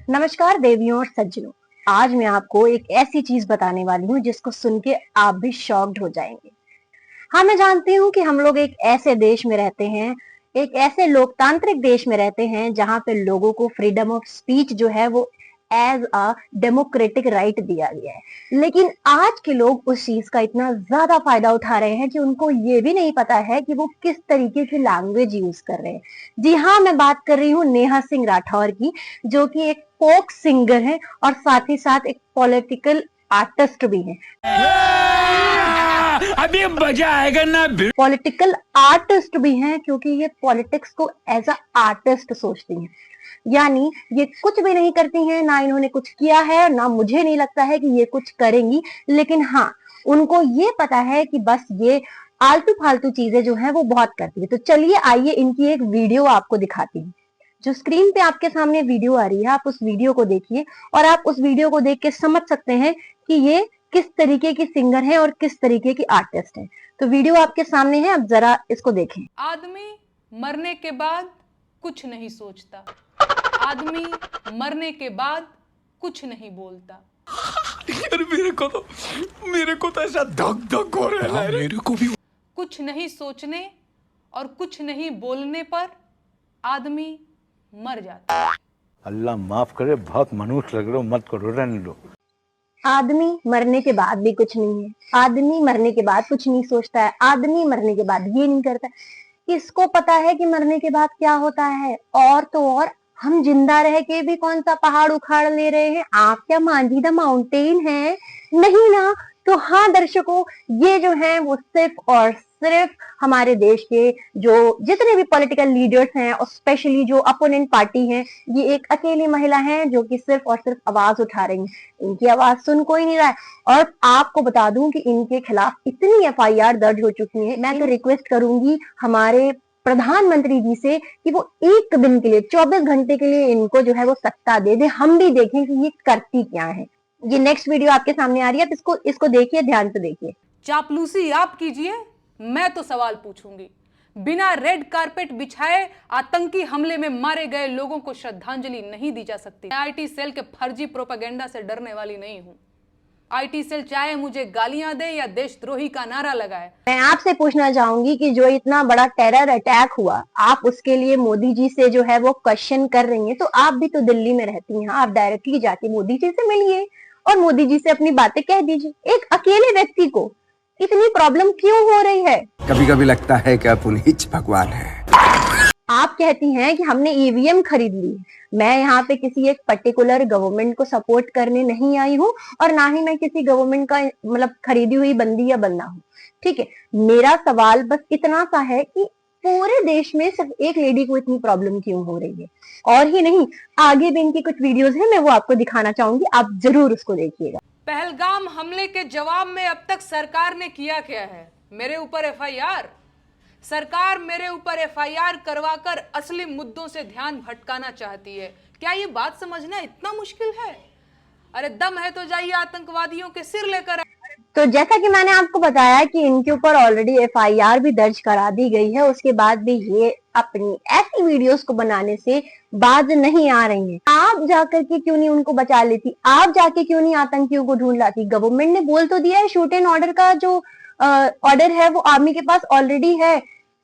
नमस्कार देवियों और सज्जनों। आज मैं आपको एक ऐसी चीज बताने वाली हूँ जिसको सुन के आप भी शॉक्ड हो जाएंगे। हाँ, मैं जानती हूँ कि हम लोग एक ऐसे देश में रहते हैं, एक ऐसे लोकतांत्रिक देश में रहते हैं जहाँ पे लोगों को फ्रीडम ऑफ स्पीच जो है वो एज अ डेमोक्रेटिक राइट दिया गया है। लेकिन आज के लोग उस चीज का इतना ज्यादा फायदा उठा रहे हैं कि उनको ये भी नहीं पता है कि वो किस तरीके की लैंग्वेज यूज कर रहे हैं। जी हाँ, मैं बात कर रही हूँ नेहा सिंह राठौर की, जो कि एक फोक सिंगर है और साथ ही साथ एक पॉलिटिकल आर्टिस्ट भी है। अभी मजा आएगा ना। पॉलिटिकल आर्टिस्ट भी हैं क्योंकि ये पॉलिटिक्स को एज अ आर्टिस्ट सोचती हैं। यानी ये कुछ भी नहीं करती हैं, ना इन्होंने कुछ किया है, ना मुझे नहीं लगता है कि ये कुछ करेंगी। लेकिन हाँ, उनको ये पता है कि बस ये आलतू फालतू चीजें जो है वो बहुत करती है। तो चलिए आइए इनकी एक वीडियो आपको दिखाती हूँ। जो स्क्रीन पे आपके सामने वीडियो आ रही है, आप उस वीडियो को देखिए और आप उस वीडियो को देख के समझ सकते हैं कि ये किस तरीके की सिंगर है और किस तरीके की आर्टिस्ट है। तो वीडियो आपके सामने है, अब जरा इसको देखें। आदमी मरने के बाद कुछ नहीं सोचता, आदमी मरने के बाद कुछ नहीं बोलता। यार मेरे को तो ऐसा धक धक हो रहा है। मेरे को भी। कुछ नहीं सोचने और कुछ नहीं बोलने पर आदमी मर जाता है। अल्लाह माफ करे, बहुत मनुष्य लग रहे हो, मत करो, रहने दो। आदमी मरने के बाद भी कुछ नहीं है, आदमी मरने के बाद कुछ नहीं सोचता है, आदमी मरने के बाद ये नहीं करता। किसको पता है कि मरने के बाद क्या होता है? और तो और हम जिंदा रह के भी कौन सा पहाड़ उखाड़ ले रहे हैं? आप क्या मांझी द माउंटेन है? नहीं ना। तो हाँ दर्शकों, ये जो है वो सिर्फ और सिर्फ हमारे देश के जो जितने भी पॉलिटिकल लीडर्स हैं और स्पेशली जो अपोनेंट पार्टी हैं, ये एक अकेली महिला है जो कि सिर्फ और सिर्फ आवाज उठा रही है। इनकी आवाज सुन कोई नहीं रहा है। और आपको बता दूं कि इनके खिलाफ इतनी एफआईआर दर्ज हो चुकी है। मैं तो रिक्वेस्ट करूंगी हमारे प्रधानमंत्री जी से कि वो एक दिन के लिए 24 घंटे के लिए इनको जो है वो सत्ता दे दे, हम भी देखें कि ये करती क्या है। ये नेक्स्ट वीडियो आपके सामने आ रही है, आप इसको देखिए, ध्यान से देखिए। चापलूसी आप कीजिए, मैं तो सवाल पूछूंगी। बिना रेड कारपेट बिछाए आतंकी हमले में मारे गए लोगों को श्रद्धांजलि नहीं दी जा सकती। आईटी सेल के फर्जी प्रोपेगेंडा से डरने वाली नहीं हूं। आईटी सेल चाहे मुझे गालियां दे या देशद्रोही का नारा लगाए। मैं आपसे पूछना चाहूंगी कि जो इतना बड़ा टेरर अटैक हुआ, आप उसके लिए मोदी जी से जो है वो क्वेश्चन कर रही हैं। तो आप भी तो दिल्ली में रहती हैं, आप डायरेक्टली जाके मोदी जी से मिलिए और मोदी जी से अपनी बातें कह दीजिए। एक अकेले व्यक्ति को इतनी प्रॉब्लम क्यों हो रही है? कभी कभी लगता है कि आप उन्हीं भगवान है। आप कहती हैं कि हमने ईवीएम खरीद ली। मैं यहाँ पे किसी एक पर्टिकुलर गवर्नमेंट को सपोर्ट करने नहीं आई हूँ और ना ही मैं किसी गवर्नमेंट का मतलब खरीदी हुई बंदी या बंदा हूँ। ठीक है, मेरा सवाल बस इतना सा है कि पूरे देश में सिर्फ एक लेडी को इतनी प्रॉब्लम क्यों हो रही है? और ही नहीं, आगे भी इनकी कुछ वीडियोस हैं, मैं वो आपको दिखाना चाहूंगी, आप जरूर उसको देखिएगा। पहलगाम हमले के जवाब में अब तक सरकार ने किया क्या है? मेरे ऊपर एफआईआर। सरकार मेरे ऊपर एफआईआर करवाकर असली मुद्दों से ध्यान भटकाना चाहती है। क्या ये बात समझना इतना मुश्किल है? अरे दम है तो जाइए आतंकवादियों के सिर लेकर। तो जैसा कि मैंने आपको बताया कि इनके ऊपर ऑलरेडी एफआईआर भी दर्ज करा दी गई है, उसके बाद भी ये अपनी ऐसी वीडियोस को बनाने से बाज नहीं आ रही हैं। आप जाकर के क्यों नहीं उनको बचा लेती? आप जाके क्यों नहीं आतंकियों को ढूंढ लाती? गवर्नमेंट ने बोल तो दिया है, शूट एंड ऑर्डर का जो ऑर्डर है वो आर्मी के पास ऑलरेडी है।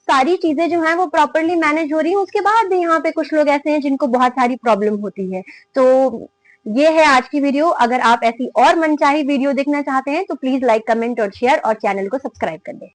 सारी चीजें जो है वो प्रॉपरली मैनेज हो रही है। उसके बाद भी यहाँ पे कुछ लोग ऐसे हैं जिनको बहुत सारी प्रॉब्लम होती है। तो ये है आज की वीडियो। अगर आप ऐसी और मनचाही वीडियो देखना चाहते हैं तो प्लीज लाइक, कमेंट और शेयर और चैनल को सब्सक्राइब कर दें।